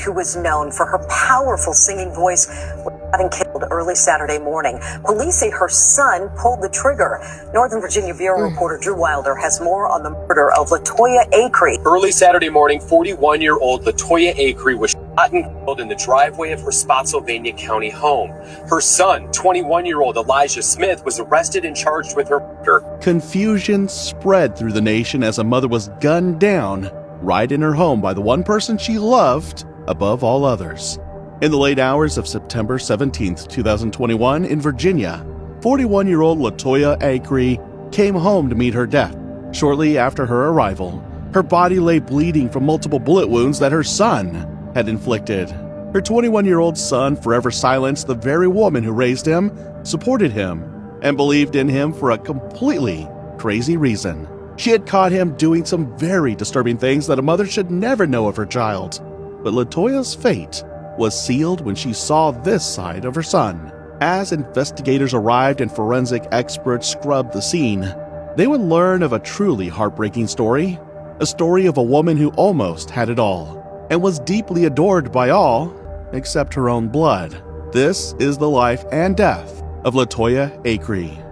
who was known for her powerful singing voice, was shot and killed early Saturday morning. Police say her son pulled the trigger. Northern Virginia Bureau reporter Drew Wilder has more on the murder of LaToya Acree. Early Saturday morning, 41-year-old LaToya Acree was shot and killed in the driveway of her Spotsylvania County home. Her son, 21-year-old Elijah Smith, was arrested and charged with her murder. Confusion spread through the nation as a mother was gunned down right in her home by the one person she loved above all others. In the late hours of September 17, 2021, in Virginia, 41-year-old LaToya Acree came home to meet her death. Shortly after her arrival, her body lay bleeding from multiple bullet wounds that her son had inflicted. Her 21-year-old son forever silenced the very woman who raised him, supported him, and believed in him for a completely crazy reason. She had caught him doing some very disturbing things that a mother should never know of her child. But LaToya's fate was sealed when she saw this side of her son. As investigators arrived and forensic experts scrubbed the scene, they would learn of a truly heartbreaking story, a story of a woman who almost had it all and was deeply adored by all except her own blood. This is the life and death of LaToya Acree.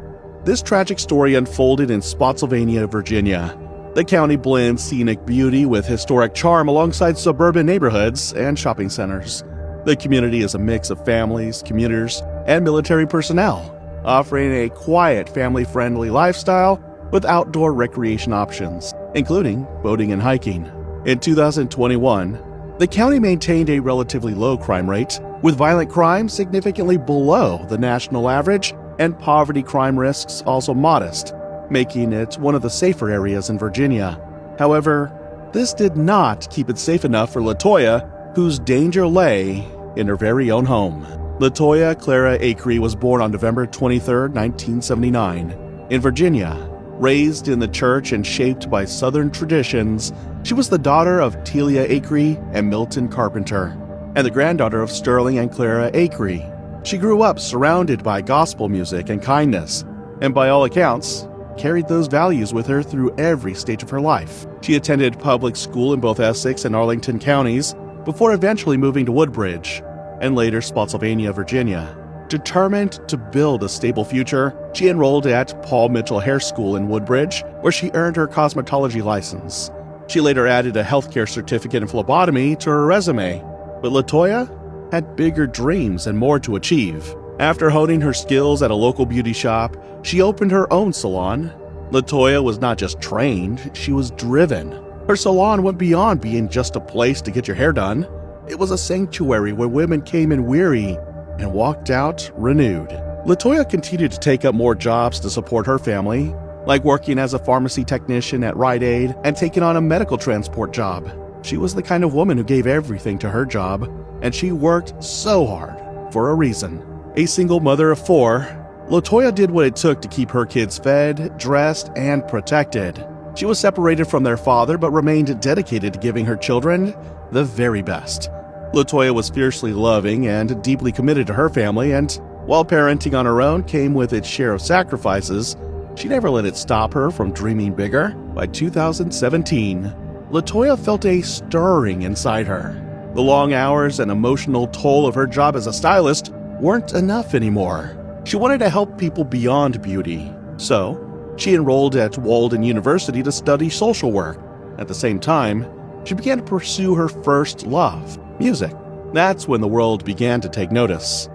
This tragic story unfolded in Spotsylvania, Virginia. The county blends scenic beauty with historic charm alongside suburban neighborhoods and shopping centers. The community is a mix of families, commuters, and military personnel, offering a quiet, family-friendly lifestyle with outdoor recreation options, including boating and hiking. In 2021, the county maintained a relatively low crime rate, with violent crime significantly below the national average and poverty crime risks also modest, making it one of the safer areas in Virginia. However, this did not keep it safe enough for LaToya, whose danger lay in her very own home. LaToya Clara Acree was born on November 23, 1979, in Virginia. Raised in the church and shaped by Southern traditions, she was the daughter of Telia Acree and Milton Carpenter, and the granddaughter of Sterling and Clara Acree. She grew up surrounded by gospel music and kindness, and by all accounts, carried those values with her through every stage of her life. She attended public school in both Essex and Arlington counties before eventually moving to Woodbridge, and later Spotsylvania, Virginia. Determined to build a stable future, she enrolled at Paul Mitchell Hair School in Woodbridge, where she earned her cosmetology license. She later added a healthcare certificate in phlebotomy to her resume, but LaToya had bigger dreams and more to achieve. After honing her skills at a local beauty shop, she opened her own salon. LaToya was not just trained, she was driven. Her salon went beyond being just a place to get your hair done. It was a sanctuary where women came in weary and walked out renewed. LaToya continued to take up more jobs to support her family, like working as a pharmacy technician at Rite Aid and taking on a medical transport job. She was the kind of woman who gave everything to her job, and she worked so hard for a reason. A single mother of 4, LaToya did what it took to keep her kids fed, dressed, and protected. She was separated from their father but remained dedicated to giving her children the very best. LaToya was fiercely loving and deeply committed to her family, and while parenting on her own came with its share of sacrifices, she never let it stop her from dreaming bigger. By 2017, LaToya felt a stirring inside her. The long hours and emotional toll of her job as a stylist weren't enough anymore. She wanted to help people beyond beauty, so she enrolled at Walden University to study social work. At the same time, she began to pursue her first love, music. That's when the world began to take notice.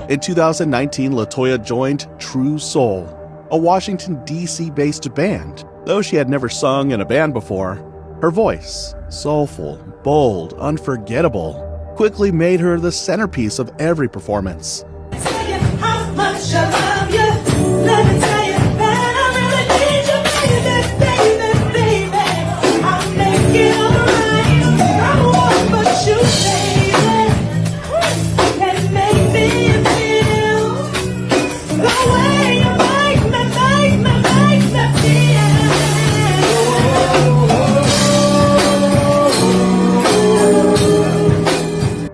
In 2019, LaToya joined True Soul, a Washington, D.C.-based band. Though she had never sung in a band before, her voice, soulful, bold, unforgettable, quickly made her the centerpiece of every performance.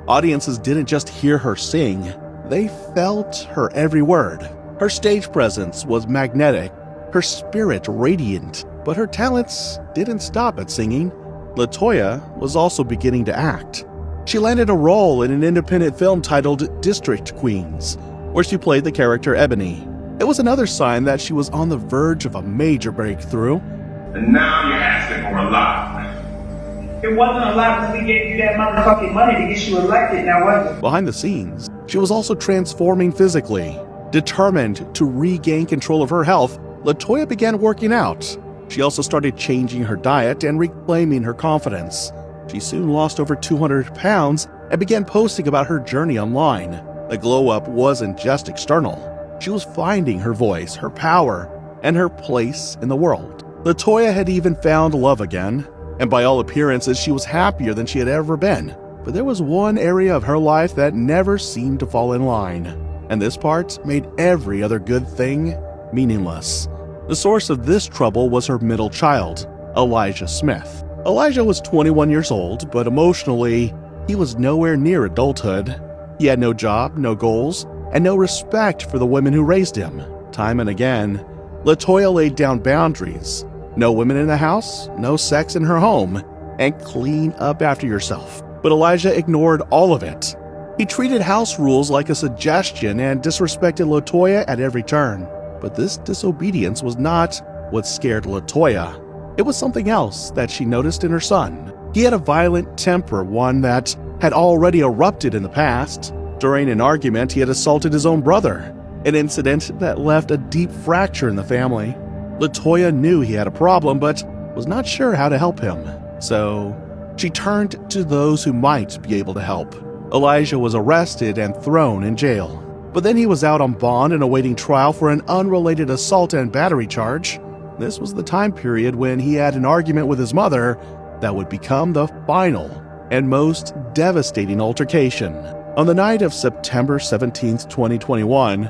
Audiences didn't just hear her sing, they felt her every word. Her stage presence was magnetic, her spirit radiant, but her talents didn't stop at singing. LaToya was also beginning to act. She landed a role in an independent film titled District Queens, where she played the character Ebony. It was another sign that she was on the verge of a major breakthrough. And now you're asking for a lot. It wasn't a lot because we gave you that motherfucking money to get you elected, now was it? Behind the scenes, she was also transforming physically. Determined to regain control of her health, LaToya began working out. She also started changing her diet and reclaiming her confidence. She soon lost over 200 pounds and began posting about her journey online. The glow-up wasn't just external. She was finding her voice, her power, and her place in the world. LaToya had even found love again, and by all appearances, she was happier than she had ever been. But there was one area of her life that never seemed to fall in line, and this part made every other good thing meaningless. The source of this trouble was her middle child, Elijah Smith. Elijah was 21 years old, but emotionally, he was nowhere near adulthood. He had no job, no goals, and no respect for the women who raised him. Time and again, LaToya laid down boundaries. No women in the house, no sex in her home, and clean up after yourself. But Elijah ignored all of it. He treated house rules like a suggestion and disrespected LaToya at every turn. But this disobedience was not what scared LaToya. It was something else that she noticed in her son. He had a violent temper, one that had already erupted in the past. During an argument, he had assaulted his own brother, an incident that left a deep fracture in the family. LaToya knew he had a problem, but was not sure how to help him. So she turned to those who might be able to help. Elijah was arrested and thrown in jail. But then he was out on bond and awaiting trial for an unrelated assault and battery charge. This was the time period when he had an argument with his mother that would become the final and most devastating altercation. On the night of September 17, 2021,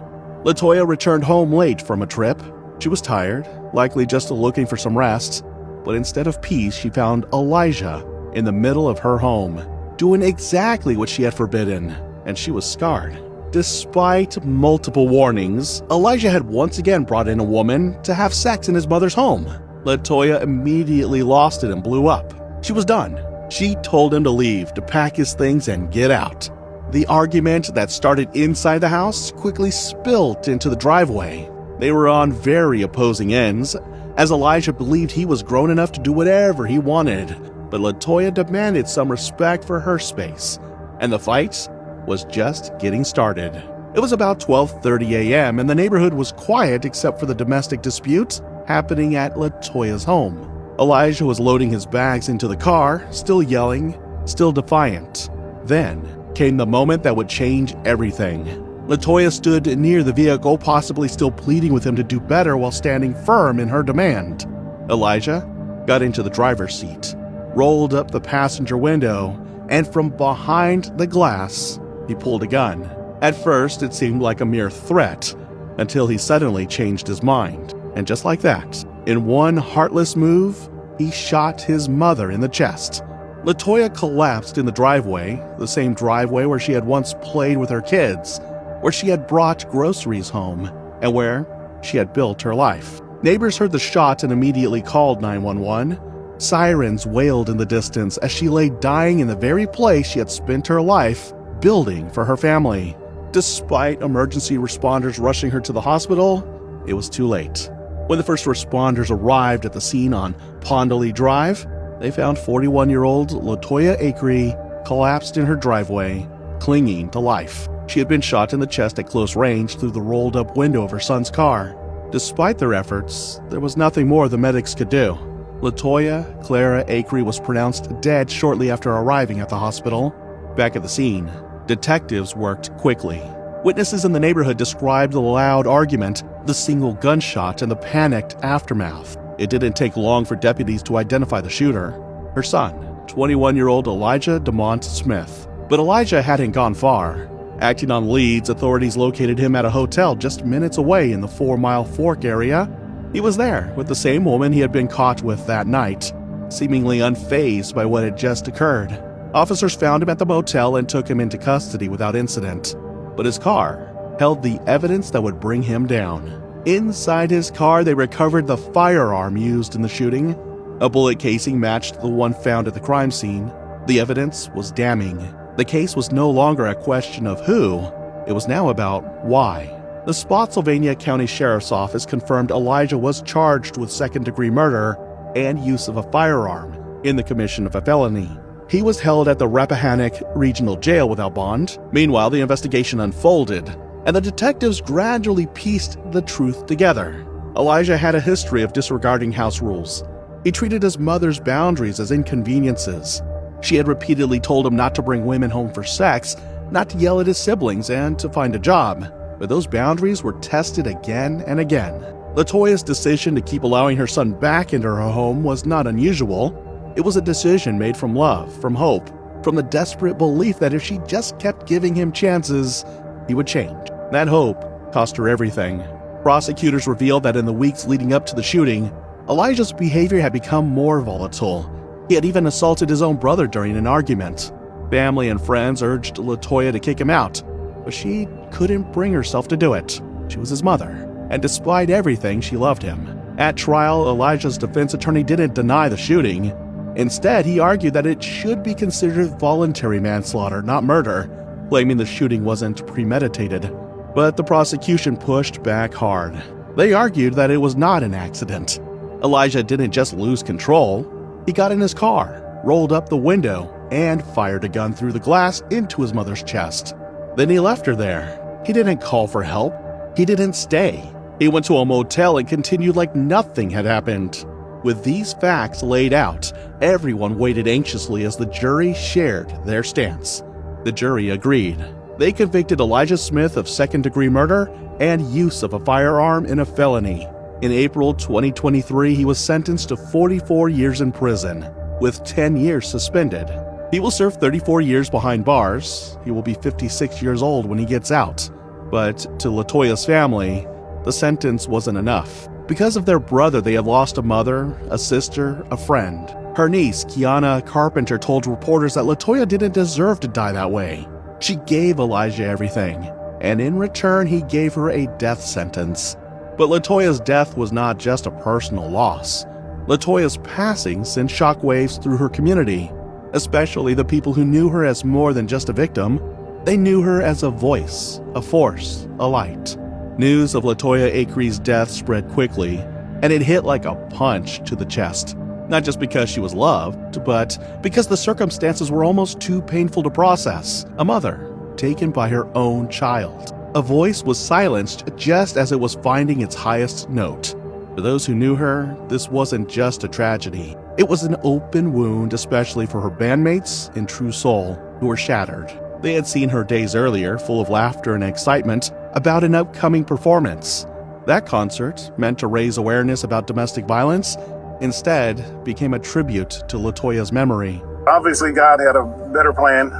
LaToya returned home late from a trip. She was tired, likely just looking for some rest, but instead of peace, she found Elijah in the middle of her home, doing exactly what she had forbidden, and she was scarred. Despite multiple warnings, Elijah had once again brought in a woman to have sex in his mother's home. LaToya immediately lost it and blew up. She was done. She told him to leave, to pack his things and get out. The argument that started inside the house quickly spilled into the driveway. They were on very opposing ends, as Elijah believed he was grown enough to do whatever he wanted, but LaToya demanded some respect for her space, and the fight was just getting started. It was about 12:30 a.m. and the neighborhood was quiet except for the domestic dispute happening at LaToya's home. Elijah was loading his bags into the car, still yelling, still defiant. Then came the moment that would change everything. LaToya stood near the vehicle, possibly still pleading with him to do better while standing firm in her demand. Elijah got into the driver's seat, rolled up the passenger window, and from behind the glass, he pulled a gun. At first, it seemed like a mere threat, until he suddenly changed his mind. And just like that, in one heartless move, he shot his mother in the chest. LaToya collapsed in the driveway, the same driveway where she had once played with her kids, where she had brought groceries home, and where she had built her life. Neighbors heard the shot and immediately called 911. Sirens wailed in the distance as she lay dying in the very place she had spent her life building for her family. Despite emergency responders rushing her to the hospital, it was too late. When the first responders arrived at the scene on Pondley Drive, they found 41-year-old LaToya Acree collapsed in her driveway, clinging to life. She had been shot in the chest at close range through the rolled-up window of her son's car. Despite their efforts, there was nothing more the medics could do. LaToya Clara Acree was pronounced dead shortly after arriving at the hospital. Back at the scene, detectives worked quickly. Witnesses in the neighborhood described the loud argument, the single gunshot, and the panicked aftermath. It didn't take long for deputies to identify the shooter, her son, 21-year-old Elijah DeMont Smith. But Elijah hadn't gone far. Acting on leads, authorities located him at a hotel just minutes away in the 4 Mile Fork area. He was there with the same woman he had been caught with that night, seemingly unfazed by what had just occurred. Officers found him at the motel and took him into custody without incident. But his car held the evidence that would bring him down. Inside his car, they recovered the firearm used in the shooting. A bullet casing matched the one found at the crime scene. The evidence was damning. The case was no longer a question of who, it was now about why. The Spotsylvania County Sheriff's Office confirmed Elijah was charged with second-degree murder and use of a firearm in the commission of a felony. He was held at the Rappahannock Regional Jail without bond. Meanwhile, the investigation unfolded, and the detectives gradually pieced the truth together. Elijah had a history of disregarding house rules. He treated his mother's boundaries as inconveniences. She had repeatedly told him not to bring women home for sex, not to yell at his siblings, and to find a job. But those boundaries were tested again and again. LaToya's decision to keep allowing her son back into her home was not unusual. It was a decision made from love, from hope, from the desperate belief that if she just kept giving him chances, he would change. That hope cost her everything. Prosecutors revealed that in the weeks leading up to the shooting, Elijah's behavior had become more volatile. He had even assaulted his own brother during an argument. Family and friends urged LaToya to kick him out, but she couldn't bring herself to do it. She was his mother, and despite everything, she loved him. At trial, Elijah's defense attorney didn't deny the shooting. Instead, he argued that it should be considered voluntary manslaughter, not murder, claiming the shooting wasn't premeditated. But the prosecution pushed back hard. They argued that it was not an accident. Elijah didn't just lose control. He got in his car, rolled up the window, and fired a gun through the glass into his mother's chest. Then he left her there. He didn't call for help. He didn't stay. He went to a motel and continued like nothing had happened. With these facts laid out, everyone waited anxiously as the jury shared their stance. The jury agreed. They convicted Elijah Smith of second-degree murder and use of a firearm in a felony. In April 2023, he was sentenced to 44 years in prison, with 10 years suspended. He will serve 34 years behind bars. He will be 56 years old when he gets out. But to LaToya's family, the sentence wasn't enough. Because of their brother, they had lost a mother, a sister, a friend. Her niece, Kiana Carpenter, told reporters that LaToya didn't deserve to die that way. She gave Elijah everything, and in return, he gave her a death sentence. But LaToya's death was not just a personal loss. LaToya's passing sent shockwaves through her community, especially the people who knew her as more than just a victim. They knew her as a voice, a force, a light. News of LaToya Acree's death spread quickly, and it hit like a punch to the chest. Not just because she was loved, but because the circumstances were almost too painful to process. A mother taken by her own child. A voice was silenced just as it was finding its highest note. For those who knew her, this wasn't just a tragedy. It was an open wound, especially for her bandmates and true soul, who were shattered. They had seen her days earlier, full of laughter and excitement, about an upcoming performance. That concert, meant to raise awareness about domestic violence, instead became a tribute to LaToya's memory. Obviously, God had a better plan,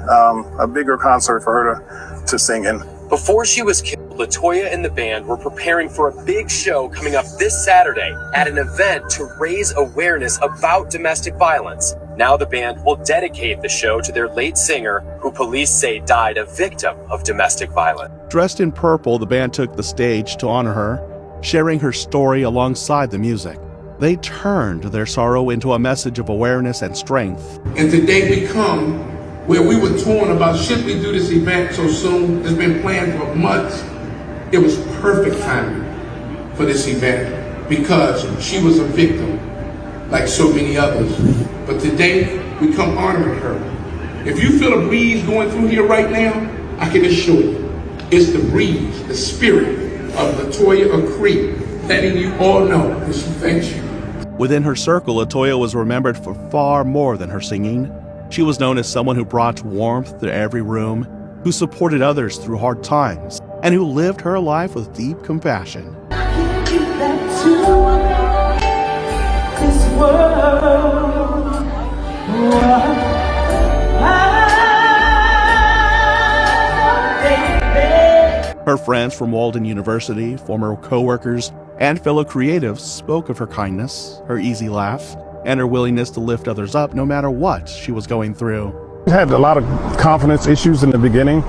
a bigger concert for her to sing in. Before she was killed, LaToya and the band were preparing for a big show coming up this Saturday at an event to raise awareness about domestic violence. Now the band will dedicate the show to their late singer, who police say died a victim of domestic violence. Dressed in purple, the band took the stage to honor her, sharing her story alongside the music. They turned their sorrow into a message of awareness and strength. And today we come where we were torn about should we do this event so soon. It's been planned for months. It was perfect timing for this event because she was a victim like so many others. But today we come honoring her. If you feel a breeze going through here right now, I can assure you, it's the breeze, the spirit of LaToya Acree, letting you all know that she thanks you. Within her circle, LaToya was remembered for far more than her singing. She was known as someone who brought warmth to every room, who supported others through hard times, and who lived her life with deep compassion. Her friends from Walden University, former co-workers, and fellow creatives spoke of her kindness, her easy laugh, and her willingness to lift others up no matter what she was going through. I had a lot of confidence issues in the beginning.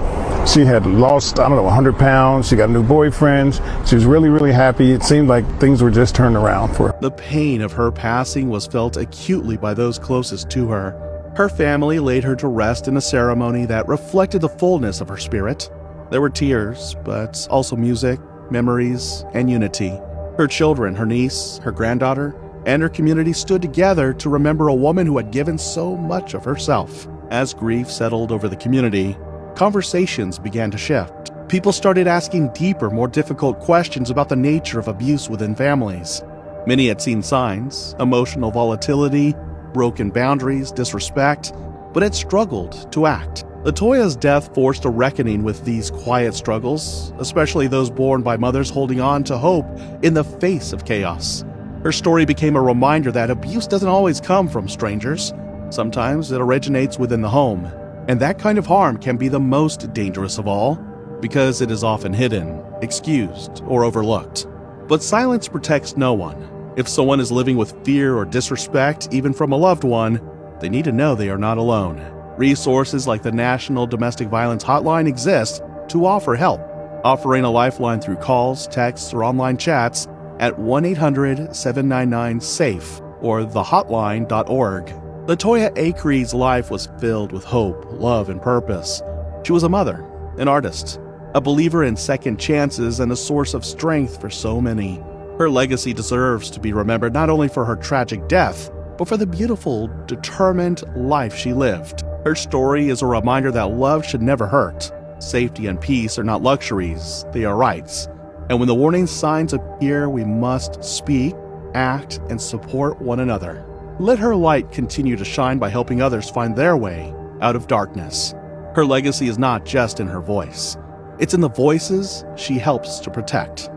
She had lost, 100 pounds. She got a new boyfriend. She was really, really happy. It seemed like things were just turned around for her. The pain of her passing was felt acutely by those closest to her. Her family laid her to rest in a ceremony that reflected the fullness of her spirit. There were tears, but also music, memories, and unity. Her children, her niece, her granddaughter, and her community stood together to remember a woman who had given so much of herself. As grief settled over the community, conversations began to shift. People started asking deeper, more difficult questions about the nature of abuse within families. Many had seen signs: emotional volatility, broken boundaries, disrespect, but had struggled to act. LaToya's death forced a reckoning with these quiet struggles, especially those borne by mothers holding on to hope in the face of chaos. Her story became a reminder that abuse doesn't always come from strangers. Sometimes it originates within the home, and that kind of harm can be the most dangerous of all, because it is often hidden, excused, or overlooked. But silence protects no one. If someone is living with fear or disrespect, even from a loved one, they need to know they are not alone. Resources like the National Domestic Violence Hotline exist to offer help, offering a lifeline through calls, texts, or online chats at 1-800-799-SAFE or thehotline.org. LaToya Acree's life was filled with hope, love, and purpose. She was a mother, an artist, a believer in second chances, and a source of strength for so many. Her legacy deserves to be remembered not only for her tragic death, but for the beautiful, determined life she lived. Her story is a reminder that love should never hurt. Safety and peace are not luxuries, they are rights. And when the warning signs appear, we must speak, act, and support one another. Let her light continue to shine by helping others find their way out of darkness. Her legacy is not just in her voice. It's in the voices she helps to protect.